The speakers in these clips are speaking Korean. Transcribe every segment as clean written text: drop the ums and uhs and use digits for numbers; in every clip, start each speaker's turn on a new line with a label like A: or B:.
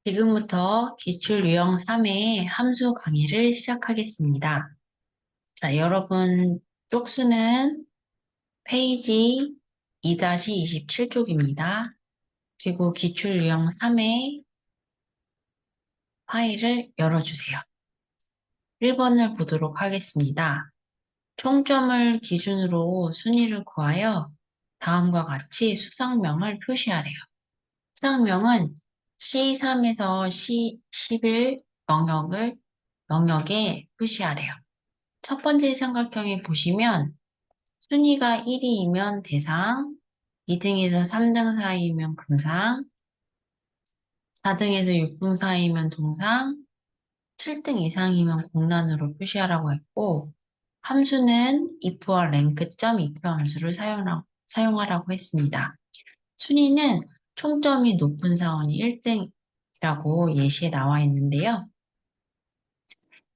A: 지금부터 기출 유형 3의 함수 강의를 시작하겠습니다. 자, 여러분 쪽수는 페이지 2-27쪽입니다. 그리고 기출 유형 3의 파일을 열어주세요. 1번을 보도록 하겠습니다. 총점을 기준으로 순위를 구하여 다음과 같이 수상명을 표시하래요. 수상명은 C3에서 C11 영역에 표시하래요. 첫 번째 삼각형에 보시면 순위가 1위이면 대상, 2등에서 3등 사이이면 금상, 4등에서 6등 사이이면 동상, 7등 이상이면 공란으로 표시하라고 했고, 함수는 if와 랭크점 eq 함수를 사용하라고 했습니다. 순위는 총점이 높은 사원이 1등이라고 예시에 나와 있는데요.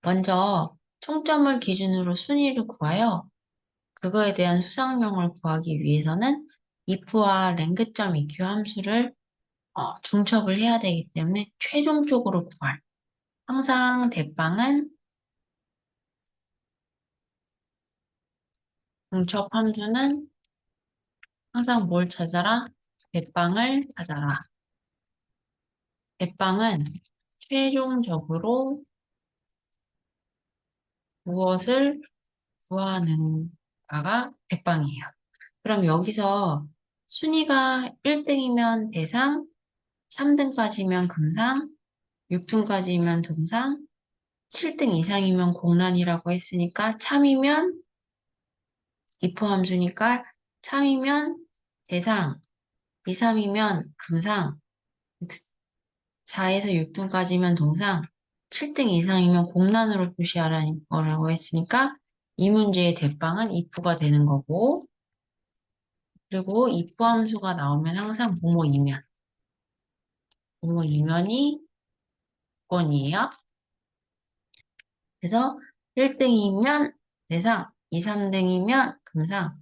A: 먼저 총점을 기준으로 순위를 구하여 그거에 대한 수상령을 구하기 위해서는 if와 랭크점 eq 함수를 중첩을 해야 되기 때문에 최종적으로 구할. 항상 대빵은 중첩 함수는 항상 뭘 찾아라? 대빵을 찾아라. 대빵은 최종적으로 무엇을 구하는가가 대빵이에요. 그럼 여기서 순위가 1등이면 대상, 3등까지면 금상, 6등까지면 동상, 7등 이상이면 공란이라고 했으니까 참이면 if 함수니까 참이면 대상, 2, 3이면 금상, 4에서 6등까지면 동상, 7등 이상이면 공란으로 표시하라는 거라고 했으니까 이 문제의 대빵은 if가 되는 거고, 그리고 if 함수가 나오면 항상 뭐뭐이면이 조건이에요. 그래서 1등이면 대상, 2, 3등이면 금상,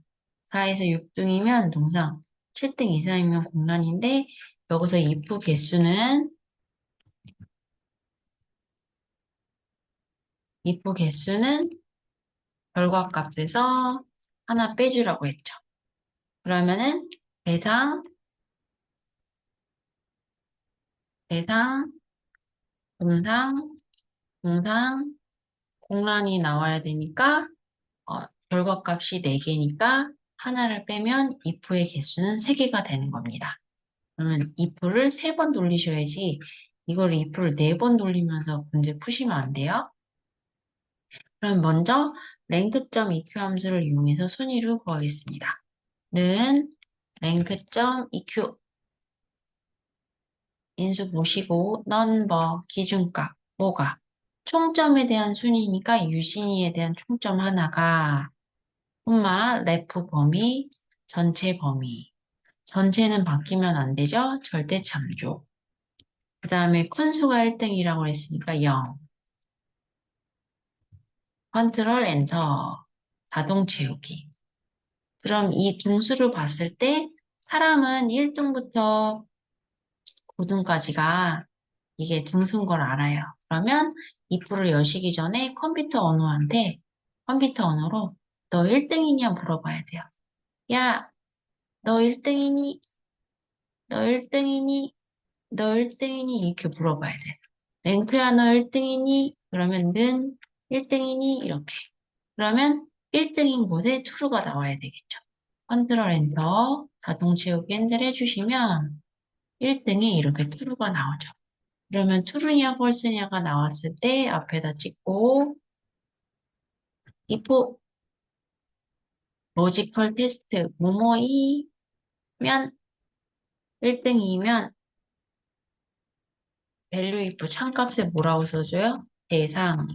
A: 4에서 6등이면 동상, 7등 이상이면 공란인데 여기서 if 개수는 결과값에서 하나 빼주라고 했죠. 그러면은 대상, 대상, 금상, 동상, 공란이 나와야 되니까 결과값이 4개니까 하나를 빼면 if의 개수는 3개가 되는 겁니다. 그러면 if를 3번 돌리셔야지 이걸 if를 4번 돌리면서 문제 푸시면 안 돼요. 그럼 먼저 랭크점 eq 함수를 이용해서 순위를 구하겠습니다. 는 랭크점 eq 인수 보시고 넘버 기준값 뭐가 총점에 대한 순위니까 유진이에 대한 총점 하나가 레프 범위 전체 범위 전체는 바뀌면 안 되죠. 절대 참조. 그 다음에 큰 수가 1등이라고 했으니까 0. 컨트롤 엔터. 자동 채우기. 그럼 이 등수를 봤을 때 사람은 1등부터 9등까지가 이게 등수인 걸 알아요. 그러면 입구를 여시기 전에 컴퓨터 언어로 너 1등이냐 물어봐야 돼요. 야, 너 1등이니? 너 1등이니? 너 1등이니? 이렇게 물어봐야 돼. 랭크야, 너 1등이니? 그러면 는 1등이니? 이렇게. 그러면 1등인 곳에 true가 나와야 되겠죠. 컨트롤 엔터 자동 채우기 핸들 해주시면 1등에 이렇게 true가 나오죠. 그러면 true냐 false냐가 나왔을 때 앞에다 찍고 if 로지컬 테스트 뭐뭐이면 1등이면 value if 참값에 뭐라고 써줘요? 대상.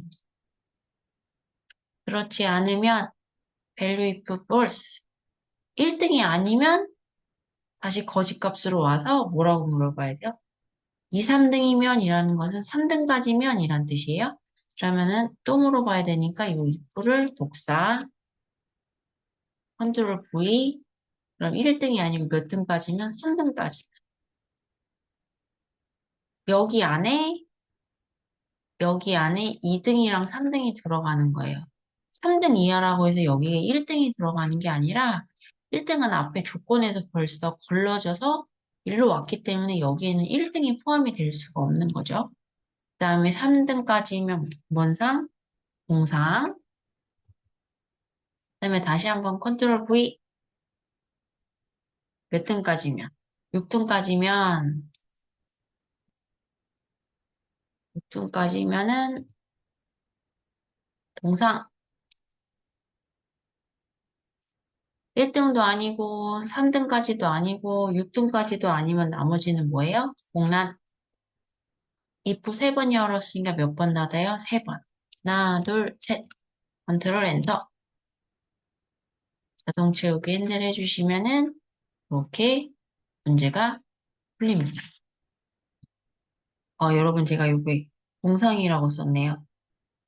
A: 그렇지 않으면 value if false. 1등이 아니면 다시 거짓값으로 와서 뭐라고 물어봐야 돼요? 2, 3등이면 이라는 것은 3등까지면 이란 뜻이에요. 그러면은 또 물어봐야 되니까 이 if를 복사, 컨트롤 V, 그럼 1등이 아니고 몇 등까지면 3등까지. 여기 안에, 여기 안에 2등이랑 3등이 들어가는 거예요. 3등 이하라고 해서 여기에 1등이 들어가는 게 아니라 1등은 앞에 조건에서 벌써 걸러져서 일로 왔기 때문에 여기에는 1등이 포함이 될 수가 없는 거죠. 그 다음에 3등까지면 원상, 공상. 그 다음에 다시 한번 컨트롤 V. 몇 등까지면? 6등까지면, 6등까지면은 동상. 1등도 아니고 3등까지도 아니고 6등까지도 아니면 나머지는 뭐예요? 공란. if 세 번 열었으니까 몇 번 닫아요? 세 번. 하나, 둘, 셋. 컨트롤 엔터. 자동 채우기 핸들 해주시면은 이렇게 문제가 풀립니다. 여러분 제가 여기 공상이라고 썼네요.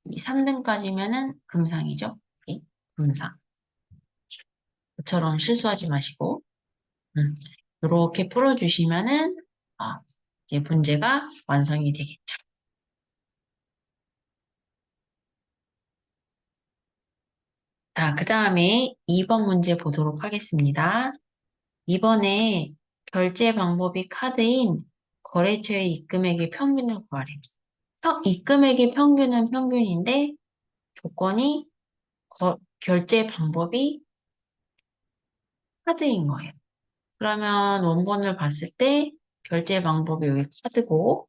A: 이 3등까지면은 금상이죠. 이 금상. 저처럼 실수하지 마시고 이렇게 풀어주시면은 이제 문제가 완성이 되겠죠. 자, 그 다음에 2번 문제 보도록 하겠습니다. 이번에 결제 방법이 카드인 거래처의 입금액의 평균을 구하래. 입금액의 평균은 평균인데 조건이 결제 방법이 카드인 거예요. 그러면 원본을 봤을 때 결제 방법이 여기 카드고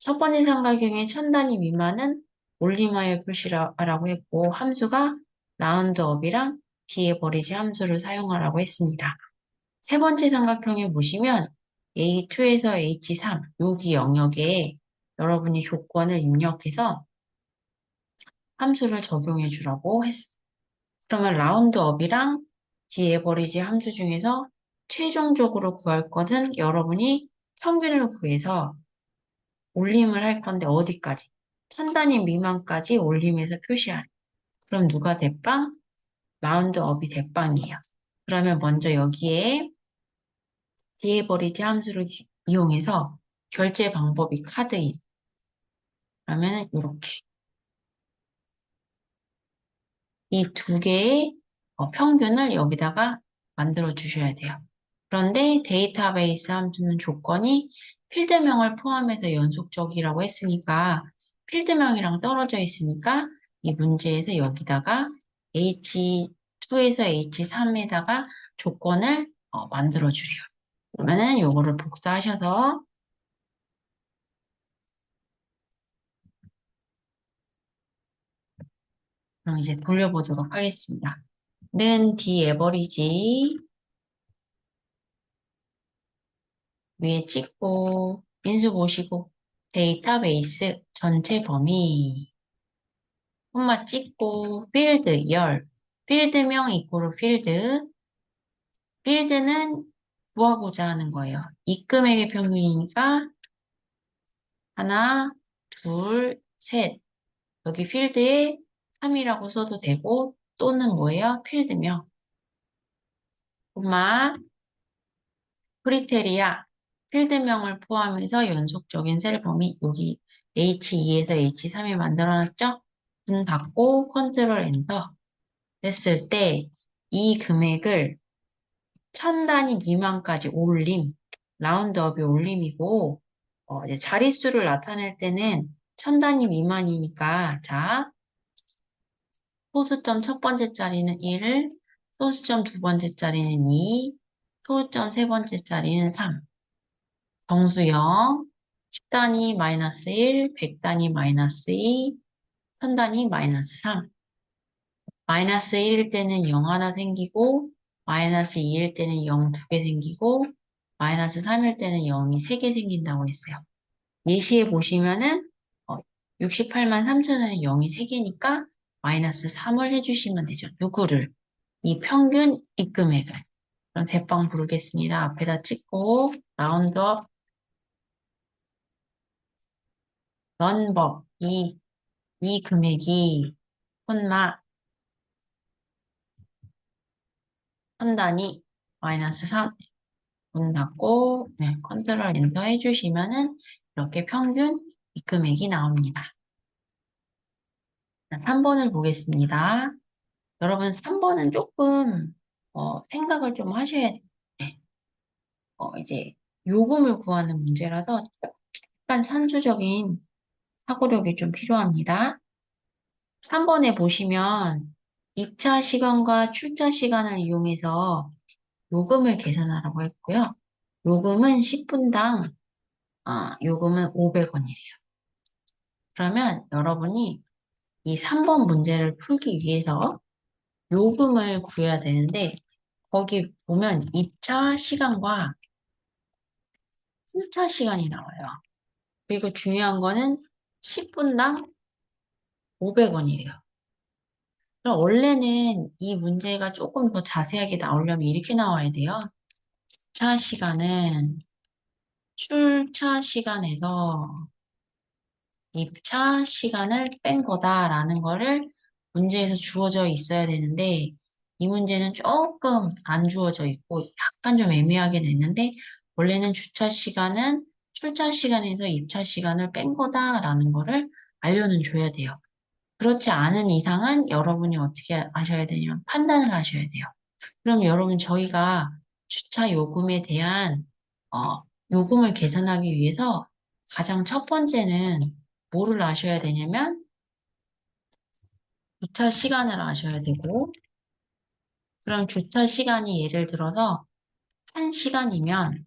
A: 첫 번째 삼각형의 천 단위 미만은 올림하여 표시하라고 했고 함수가 라운드업이랑 뒤에 버리지 함수를 사용하라고 했습니다. 세 번째 삼각형에 보시면 A2에서 H3 여기 영역에 여러분이 조건을 입력해서 함수를 적용해 주라고 했어요. 그러면 라운드업이랑 디에버리지 함수 중에서 최종적으로 구할 것은 여러분이 평균을 구해서 올림을 할 건데 어디까지? 천 단위 미만까지 올림해서 표시하래. 그럼 누가 대빵? 라운드업이 대빵이에요. 그러면 먼저 여기에 디에버리지 함수를 이용해서 결제 방법이 카드인. 그러면 이렇게 이 두 개의 평균을 여기다가 만들어 주셔야 돼요. 그런데 데이터베이스 함수는 조건이 필드명을 포함해서 연속적이라고 했으니까 필드명이랑 떨어져 있으니까 이 문제에서 여기다가 H2에서 H3에다가 조건을 만들어 주래요. 그러면은 요거를 복사하셔서 그럼 이제 돌려보도록 하겠습니다. 는 D 에버리지 위에 찍고 인수 보시고 데이터베이스 전체 범위 콤마 찍고 필드 열 필드명 이꼬르 필드는 구하고자 하는 거예요. 입금액의 평균이니까 하나, 둘, 셋 여기 필드에 3이라고 써도 되고 또는 뭐예요? 필드명 콤마 크리테리아 필드명을 포함해서 연속적인 셀 범위 여기 H2에서 H3에 만들어놨죠? 문 닫고 컨트롤 엔터 했을 때 이 금액을 천 단위 미만까지 올림, 라운드업이 올림이고 이제 자릿수를 나타낼 때는 천 단위 미만이니까 자 소수점 첫 번째 자리는 1, 소수점 두 번째 자리는 2, 소수점 세 번째 자리는 3. 정수 0, 10단위 마이너스 1, 100단위 마이너스 2, 1000단위 마이너스 3. 마이너스 1일 때는 0 하나 생기고, 마이너스 2일 때는 0 두 개 생기고, 마이너스 3일 때는 0이 3개 생긴다고 했어요. 예시에 보시면은, 68만 3천 원에 0이 3개니까 마이너스 3을 해주시면 되죠. 누구를? 이 평균 입금액을. 그럼 대빵 부르겠습니다. 앞에다 찍고, 라운드업, 넘버, 이 금액이 콤마 한 단위 마이너스 3 문 닫고 네, 컨트롤 엔터 해주시면은 이렇게 평균 입금액이 나옵니다. 3번을 보겠습니다. 여러분 3번은 조금 생각을 좀 하셔야 돼요. 네. 이제 요금을 구하는 문제라서 약간 산수적인 사고력이 좀 필요합니다. 3번에 보시면 입차 시간과 출차 시간을 이용해서 요금을 계산하라고 했고요. 요금은 10분당 요금은 500원이래요. 그러면 여러분이 이 3번 문제를 풀기 위해서 요금을 구해야 되는데 거기 보면 입차 시간과 출차 시간이 나와요. 그리고 중요한 거는 10분당 500원이래요. 그럼 원래는 이 문제가 조금 더 자세하게 나오려면 이렇게 나와야 돼요. 차 시간은 출차 시간에서 입차 시간을 뺀 거다라는 거를 문제에서 주어져 있어야 되는데 이 문제는 조금 안 주어져 있고 약간 좀 애매하게 냈는데 원래는 주차 시간은 출차 시간에서 입차 시간을 뺀 거다라는 거를 알려는 줘야 돼요. 그렇지 않은 이상은 여러분이 어떻게 하셔야 되냐면 판단을 하셔야 돼요. 그럼 여러분 저희가 주차 요금에 대한 어, 요금을 계산하기 위해서 가장 첫 번째는 뭐를 아셔야 되냐면 주차 시간을 아셔야 되고 그럼 주차 시간이 예를 들어서 1시간이면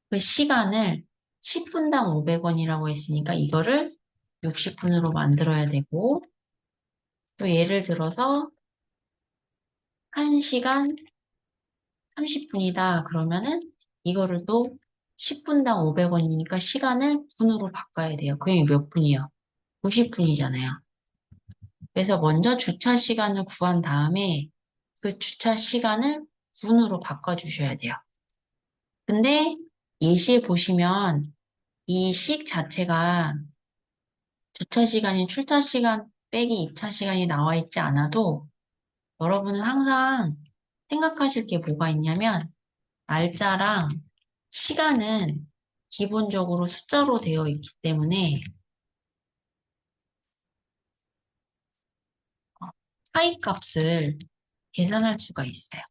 A: 그 시간을 10분당 500원이라고 했으니까 이거를 60분으로 만들어야 되고 또 예를 들어서 1시간 30분이다 그러면은 이거를 또 10분당 500원이니까 시간을 분으로 바꿔야 돼요. 그게 몇 분이요? 90분이잖아요. 그래서 먼저 주차 시간을 구한 다음에 그 주차 시간을 분으로 바꿔주셔야 돼요. 근데 예시에 보시면 이 식 자체가 주차 시간이 출차 시간 빼기 입차 시간이 나와 있지 않아도 여러분은 항상 생각하실 게 뭐가 있냐면 날짜랑 시간은 기본적으로 숫자로 되어 있기 때문에 차이값을 계산할 수가 있어요.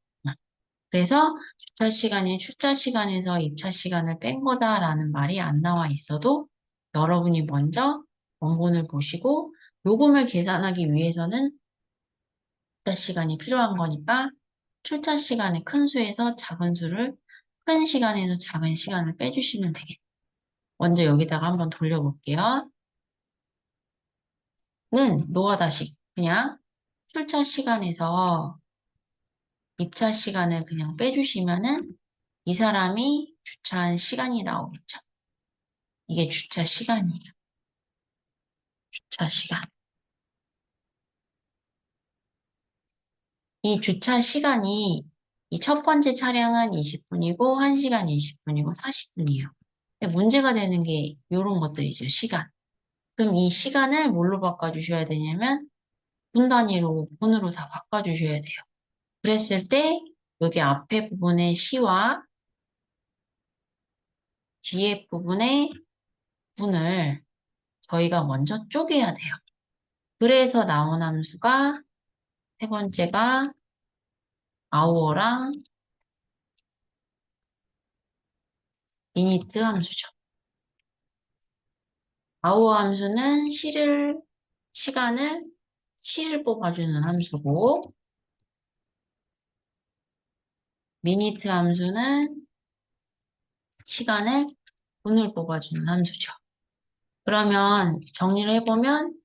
A: 그래서 주차 시간이 출차 시간에서 입차 시간을 뺀 거다라는 말이 안 나와 있어도 여러분이 먼저 원본을 보시고 요금을 계산하기 위해서는 주차 시간이 필요한 거니까 출차 시간의 큰 수에서 작은 수를 큰 시간에서 작은 시간을 빼주시면 되겠죠. 먼저 여기다가 한번 돌려볼게요. 는 노가다식 그냥 출차 시간에서 입차 시간을 그냥 빼주시면은 이 사람이 주차한 시간이 나오겠죠. 이게 주차 시간이에요. 주차 시간. 이 주차 시간이 이 첫 번째 차량은 20분이고 1시간 20분이고 40분이에요. 근데 문제가 되는 게 이런 것들이죠. 시간. 그럼 이 시간을 뭘로 바꿔주셔야 되냐면 분 단위로 분으로 다 바꿔주셔야 돼요. 그랬을 때 여기 앞에 부분의 시와 뒤에 부분의 분을 저희가 먼저 쪼개야 돼요. 그래서 나온 함수가 세 번째가 아워랑 미니트 함수죠. 아워 함수는 시간을 시를 뽑아주는 함수고 미니트 함수는 시간을 분을 뽑아주는 함수죠. 그러면 정리를 해보면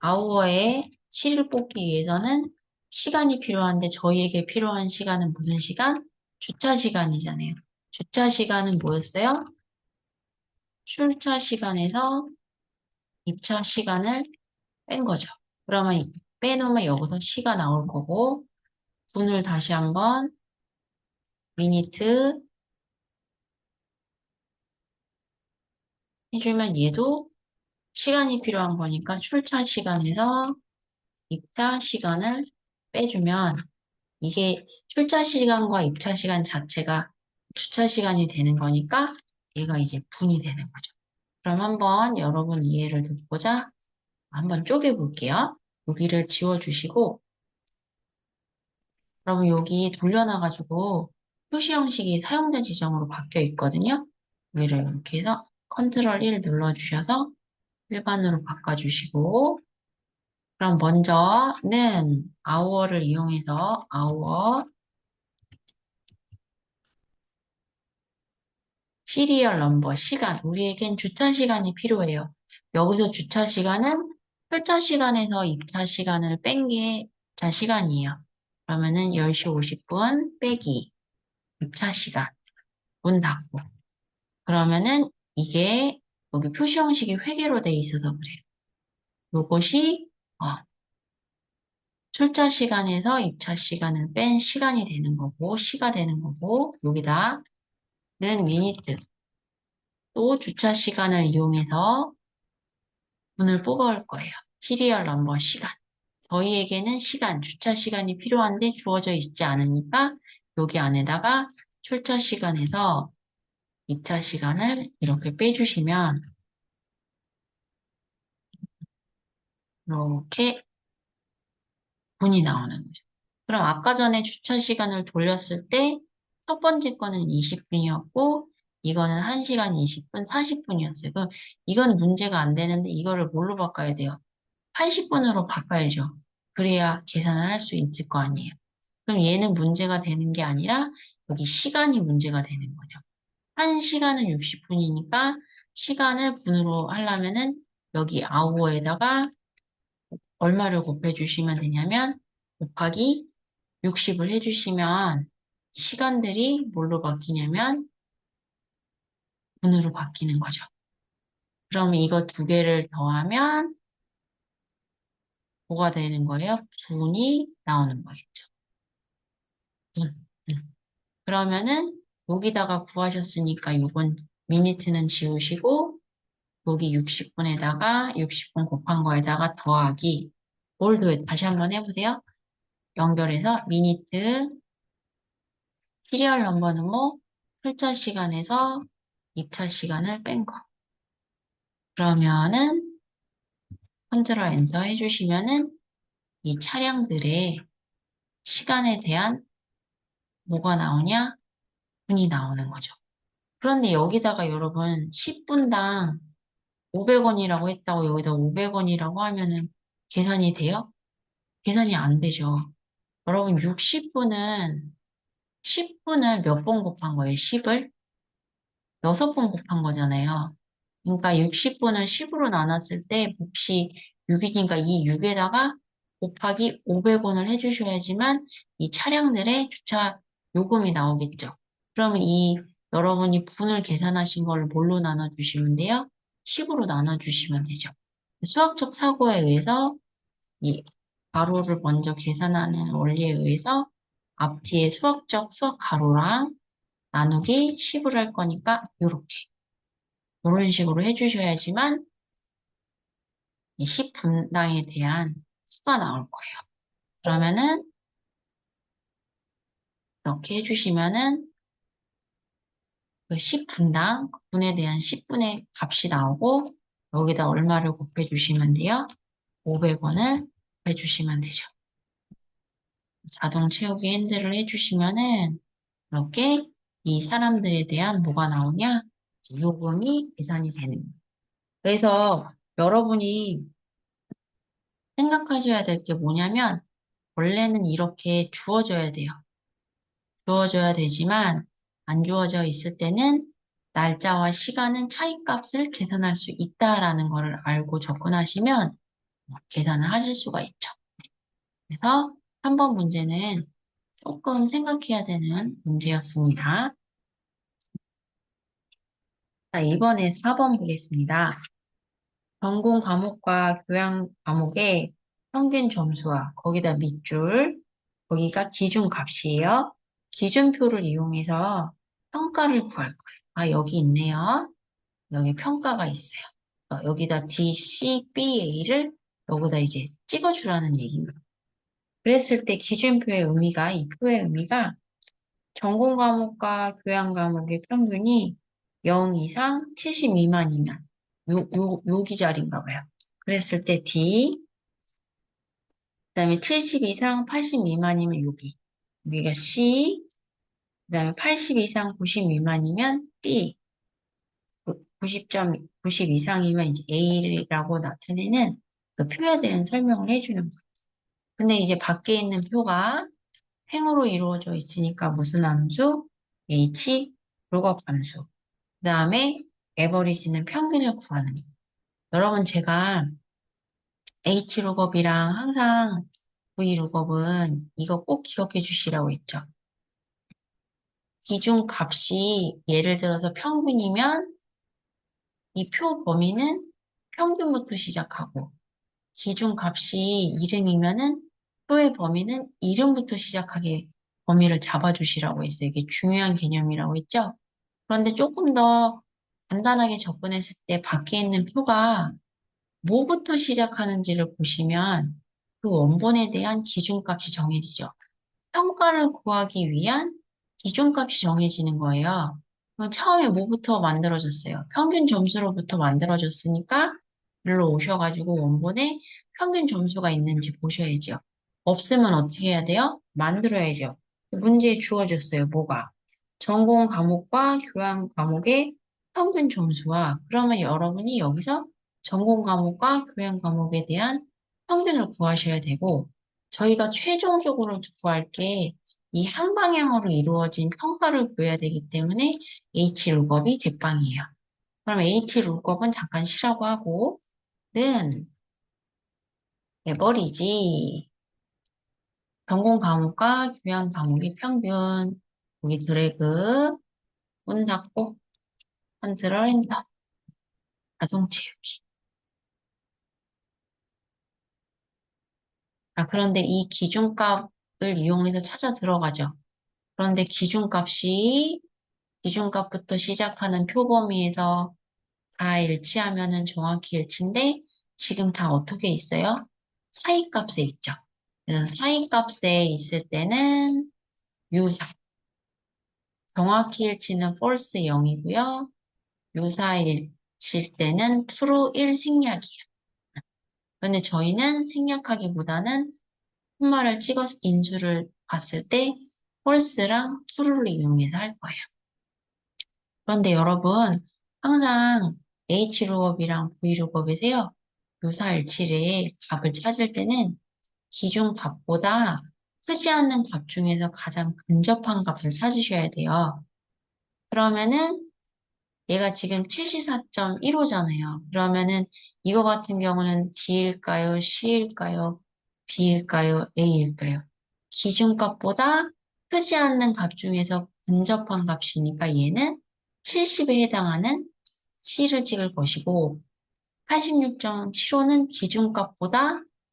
A: 아우어에 시를 뽑기 위해서는 시간이 필요한데 저희에게 필요한 시간은 무슨 시간? 주차 시간이잖아요. 주차 시간은 뭐였어요? 출차 시간에서 입차 시간을 뺀 거죠. 그러면 빼놓으면 여기서 시가 나올 거고 분을 다시 한번 미니트 해주면 얘도 시간이 필요한 거니까 출차 시간에서 입차 시간을 빼주면 이게 출차 시간과 입차 시간 자체가 주차 시간이 되는 거니까 얘가 이제 분이 되는 거죠. 그럼 한번 여러분 이해를 돕고자 한번 쪼개볼게요. 여기를 지워주시고, 그러면 여기 돌려놔가지고 표시 형식이 사용자 지정으로 바뀌어 있거든요. 여기를 이렇게 해서 컨트롤 1 눌러주셔서 일반으로 바꿔주시고, 그럼 먼저는 hour를 이용해서 hour 시리얼 넘버 시간 우리에겐 주차 시간이 필요해요. 여기서 주차 시간은 출차 시간에서 입차 시간을 뺀 게 주차 시간이에요. 그러면은 10시 50분 빼기 입차 시간 문 닫고 그러면은 이게 여기 표시 형식이 회계로 돼 있어서 그래요. 요것이 출차 시간에서 입차 시간을 뺀 시간이 되는 거고 시가 되는 거고 여기다는 미니트 또 주차 시간을 이용해서 문을 뽑아올 거예요. 시리얼 넘버 시간. 저희에게는 시간, 주차 시간이 필요한데 주어져 있지 않으니까 여기 안에다가 출차 시간에서 입차 시간을 이렇게 빼주시면 이렇게 문이 나오는 거죠. 그럼 아까 전에 주차 시간을 돌렸을 때 첫 번째 거는 20분이었고 이거는 1시간 20분, 40분이었어요. 그럼 이건 문제가 안 되는데 이거를 뭘로 바꿔야 돼요? 80분으로 바꿔야죠. 그래야 계산을 할 수 있을 거 아니에요. 그럼 얘는 문제가 되는 게 아니라 여기 시간이 문제가 되는 거죠. 1시간은 60분이니까 시간을 분으로 하려면은 여기 아워에다가 얼마를 곱해주시면 되냐면 곱하기 60을 해주시면 시간들이 뭘로 바뀌냐면 분으로 바뀌는 거죠. 그럼 이거 두 개를 더하면 뭐가 되는 거예요? 분이 나오는 거겠죠. 분. 그러면은 여기다가 구하셨으니까 이건 미니트는 지우시고 여기 60분에다가 60분 곱한 거에다가 더하기 뭘 더해? 다시 한번 해보세요. 연결해서 미니트 시리얼 넘버는 뭐 출차 시간에서 입차 시간을 뺀 거. 그러면은 컨트롤 엔터 해주시면은 이 차량들의 시간에 대한 뭐가 나오냐? 분이 나오는 거죠. 그런데 여기다가 여러분 10분당 500원이라고 했다고 여기다 500원이라고 하면은 계산이 돼요? 계산이 안 되죠. 여러분 60분은 10분을 몇 번 곱한 거예요? 10을? 6번 곱한 거잖아요. 그러니까 60분을 10으로 나눴을 때 몫이 6이니까 이 6에다가 곱하기 500원을 해주셔야지만 이 차량들의 주차 요금이 나오겠죠. 그러면 이 여러분이 분을 계산하신 걸 뭘로 나눠주시면 돼요? 10으로 나눠주시면 되죠. 수학적 사고에 의해서 이 가로를 먼저 계산하는 원리에 의해서 앞뒤에 수학 가로랑 나누기 10을 할 거니까 이렇게 이런 식으로 해주셔야지만 이 10분당에 대한 수가 나올 거예요. 그러면은 이렇게 해주시면은 그 10분당 분에 대한 10분의 값이 나오고 여기다 얼마를 곱해주시면 돼요? 500원을 곱해주시면 되죠. 자동 채우기 핸들을 해주시면은 이렇게 이 사람들에 대한 뭐가 나오냐? 요금이 계산이 되는 거예요. 그래서 여러분이 생각하셔야 될 게 뭐냐면 원래는 이렇게 주어져야 돼요. 주어져야 되지만 안 주어져 있을 때는 날짜와 시간은 차이값을 계산할 수 있다라는 것을 알고 접근하시면 계산을 하실 수가 있죠. 그래서 3번 문제는 조금 생각해야 되는 문제였습니다. 자, 이번에 4번 보겠습니다. 전공 과목과 교양 과목의 평균 점수와 거기다 밑줄, 거기가 기준값이에요. 기준표를 이용해서 평가를 구할 거예요. 아, 여기 있네요. 여기 평가가 있어요. 여기다 D, C, B, A를 여기다 이제 찍어주라는 얘기입니다. 그랬을 때 기준표의 의미가, 이 표의 의미가 전공 과목과 교양 과목의 평균이 0 이상 70 미만이면 여기 자리인가 봐요. 그랬을 때 D, 그다음에 70 이상 80 미만이면 여기. 여기가 C, 그다음에 80 이상 90 미만이면 B, 90 이상이면 이제 A라고 나타내는 그 표에 대한 설명을 해주는 거예요. 근데 이제 밖에 있는 표가 행으로 이루어져 있으니까 무슨 함수? H, 룩업 함수. 그다음에 에버리지는 평균을 구하는 거. 여러분 제가 H 룩업이랑 항상 V 룩업은 이거 꼭 기억해 주시라고 했죠. 기준 값이 예를 들어서 평균이면 이 표 범위는 평균부터 시작하고 기준 값이 이름이면은 표의 범위는 이름부터 시작하게 범위를 잡아주시라고 했어요. 이게 중요한 개념이라고 했죠. 그런데 조금 더 간단하게 접근했을 때 밖에 있는 표가 뭐부터 시작하는지를 보시면 그 원본에 대한 기준값이 정해지죠. 평가를 구하기 위한 기준값이 정해지는 거예요. 그럼 처음에 뭐부터 만들어졌어요? 평균 점수로부터 만들어졌으니까 일로 오셔가지고 원본에 평균 점수가 있는지 보셔야죠. 없으면 어떻게 해야 돼요? 만들어야죠. 문제에 주어졌어요. 뭐가? 전공 과목과 교양 과목의 평균 점수와 그러면 여러분이 여기서 전공 과목과 교양 과목에 대한 평균을 구하셔야 되고 저희가 최종적으로 구할 게 이 한 방향으로 이루어진 평가를 구해야 되기 때문에 H룩업이 대빵이에요. 그럼 H룩업은 잠깐 쉬라고 하고 는 해버리지. 전공 과목과 교양 과목의 평균 여기 드래그 문 닫고 컨트롤 엔터 자동 채우기. 그런데 이 기준값을 이용해서 찾아 들어가죠. 그런데 기준값부터 시작하는 표범위에서 다 일치하면은 정확히 일치인데 지금 다 어떻게 있어요? 사이값에 있죠. 그래서 사이값에 있을 때는 유사, 정확히 일치는 false 0이고요. 유사일칠 때는 true 1 생략이에요. 근데 저희는 생략하기보다는 콤마를 찍어서 인수를 봤을 때 false랑 true를 이용해서 할 거예요. 그런데 여러분, 항상 H룩업이랑 V룩업에서요, 유사일치의 값을 찾을 때는 기준 값보다 크지 않는 값 중에서 가장 근접한 값을 찾으셔야 돼요. 그러면은 얘가 지금 74.15잖아요. 그러면은 이거 같은 경우는 D일까요? C일까요? B일까요? A일까요? 기준값보다 크지 않는 값 중에서 근접한 값이니까 얘는 70에 해당하는 C를 찍을 것이고 86.75는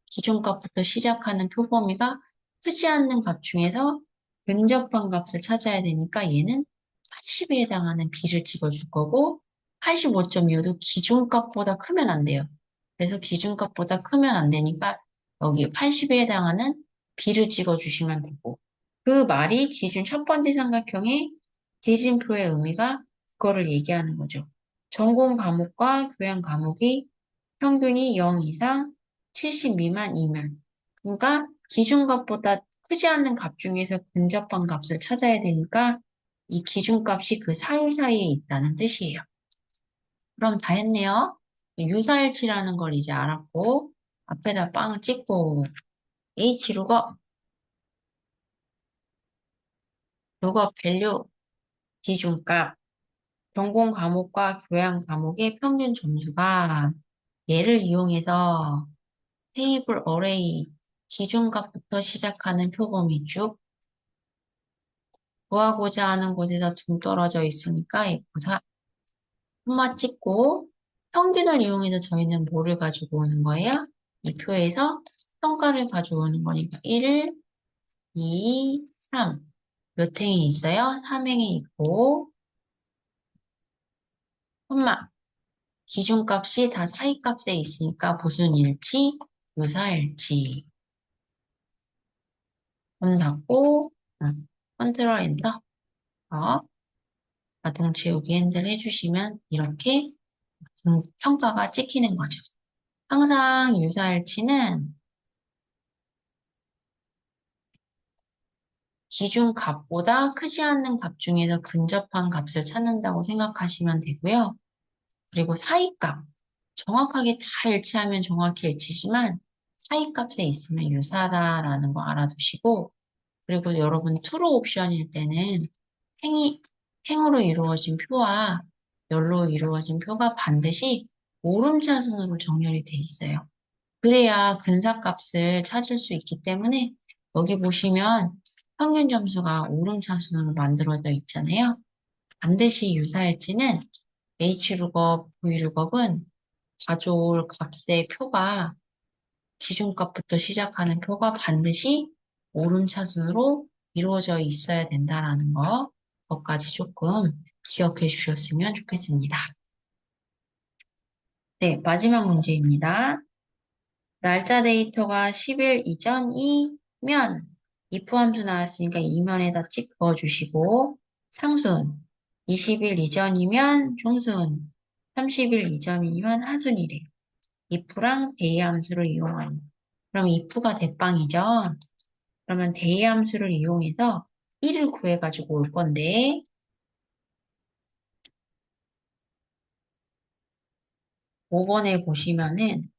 A: 기준값부터 시작하는 표범위가 크지 않는 값 중에서 근접한 값을 찾아야 되니까 얘는 80에 해당하는 B를 찍어줄 거고 85.25도 기준값보다 크면 안 돼요. 그래서 기준값보다 크면 안 되니까 여기 80에 해당하는 B를 찍어주시면 되고 그 말이 기준 첫 번째 삼각형의 대진표의 의미가 그거를 얘기하는 거죠. 전공 과목과 교양 과목이 평균이 0 이상 70 미만이면 그러니까 기준값보다 크지 않는 값 중에서 근접한 값을 찾아야 되니까 이 기준값이 그 사이사이에 있다는 뜻이에요. 그럼 다 했네요. 유사일치라는 걸 이제 알았고 앞에다 빵을 찍고 H루가 밸류 기준값 전공 과목과 교양 과목의 평균 점수가 얘를 이용해서 테이블 어레이 기준값부터 시작하는 표범위 쭉 구하고자 하는 곳에서 둥 떨어져 있으니까 F4 콤마 찍고 평균을 이용해서 저희는 뭐를 가지고 오는 거예요? 이 표에서 평가를 가져오는 거니까 1, 2, 3. 몇 행이 있어요? 3행이 있고 콤마 기준값이 다 사이값에 있으니까 무슨 일치? 유사일치. 문 닫고 컨트롤 엔터 자동 채우기 핸들 해주시면 이렇게 평가가 찍히는 거죠. 항상 유사일치는 기준 값보다 크지 않는 값 중에서 근접한 값을 찾는다고 생각하시면 되고요. 그리고 사이값. 정확하게 다 일치하면 정확히 일치지만 사이값에 있으면 유사하다라는 거 알아두시고 그리고 여러분 true 옵션일 때는 행이, 행으로 이루어진 표와 열로 이루어진 표가 반드시 오름차순으로 정렬이 돼 있어요. 그래야 근사값을 찾을 수 있기 때문에 여기 보시면 평균 점수가 오름차순으로 만들어져 있잖아요. 반드시 유사일지는 H룩업, V룩업은 가져올 값의 표가 기준값부터 시작하는 표가 반드시 오름차순으로 이루어져 있어야 된다라는 거, 그것까지 조금 기억해 주셨으면 좋겠습니다. 네, 마지막 문제입니다. 날짜 데이터가 10일 이전이면 if 함수 나왔으니까 이면에다 찍 그어주시고 상순 20일 이전이면 중순 30일 이전이면 하순이래요. if랑 대의 함수를 이용하는 그럼 if가 대빵이죠. 그러면 대의 함수를 이용해서 1을 구해가지고 올 건데 5번에 보시면은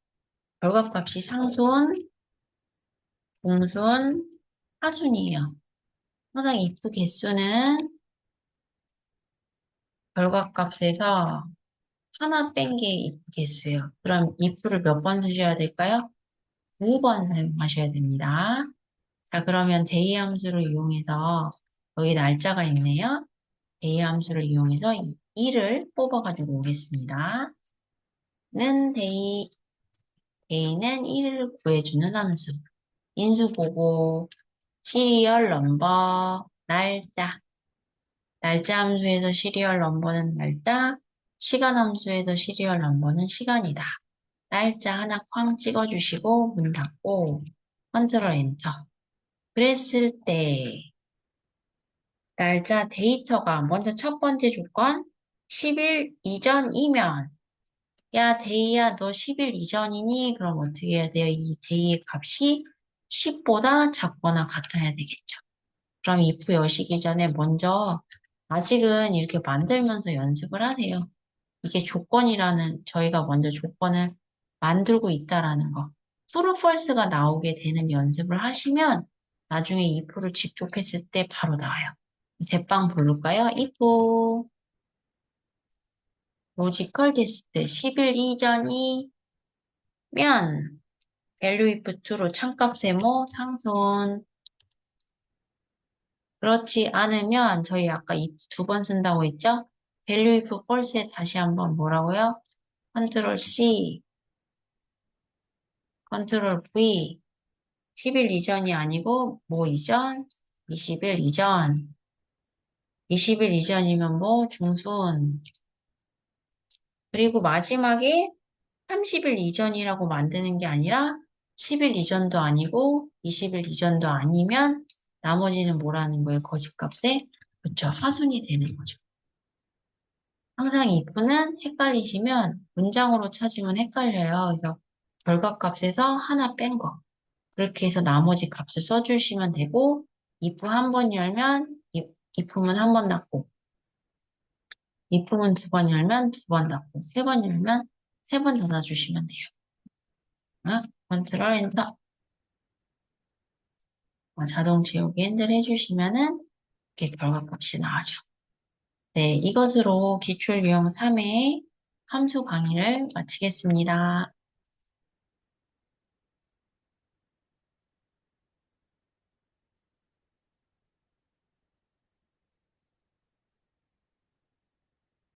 A: 결과값이 상순, 중순, 하순이에요. 항상 if 개수는 결과값에서 하나 뺀 게 if 개수예요. 그럼 if를 몇 번 쓰셔야 될까요? 2번 사용하셔야 됩니다. 자, 그러면 대의 함수를 이용해서 여기 날짜가 있네요. 대의 함수를 이용해서 2를 뽑아가지고 오겠습니다. 는 대의는 1을 구해주는 함수. 인수 보고 시리얼 넘버, 날짜. 날짜 함수에서 시리얼 넘버는 날짜, 시간 함수에서 시리얼 넘버는 시간이다. 날짜 하나 쾅 찍어주시고 문 닫고 컨트롤 엔터. 그랬을 때 날짜 데이터가 먼저 첫 번째 조건 10일 이전이면 야 데이야 너 10일 이전이니? 그럼 어떻게 해야 돼요? 이 데이의 값이 10보다 작거나 같아야 되겠죠. 그럼 if 여시기 전에 먼저 아직은 이렇게 만들면서 연습을 하세요. 이게 조건이라는 저희가 먼저 조건을 만들고 있다라는 거. true, false가 나오게 되는 연습을 하시면 나중에 if를 직접했을 때 바로 나와요. 대빵 부를까요? if 로지컬 테스트 10일 이전이면 value if true로 참값 세모 상순 그렇지 않으면 저희 아까 if 두 번 쓴다고 했죠? value if false에 다시 한번 뭐라고요? 컨트롤 C, 컨트롤 V 10일 이전이 아니고 뭐 이전? 20일 이전 20일 이전이면 뭐 중순 그리고 마지막에 30일 이전이라고 만드는 게 아니라 10일 이전도 아니고 20일 이전도 아니면 나머지는 뭐라는 거예요? 거짓값에 그쵸 하순이 되는 거죠. 항상 if는 헷갈리시면 문장으로 찾으면 헷갈려요. 그래서 결과값에서 하나 뺀 거. 그렇게 해서 나머지 값을 써주시면 되고 if 한 번 열면 if문 한 번 닫고 if문 두 번 열면 두 번 닫고 세 번 열면 세 번 닫아주시면 돼요. 컨트롤 엔터 자동 지우기 핸들 해주시면은 이렇게 결과값이 나와죠. 네, 이것으로 기출 유형 3의 함수 강의를 마치겠습니다.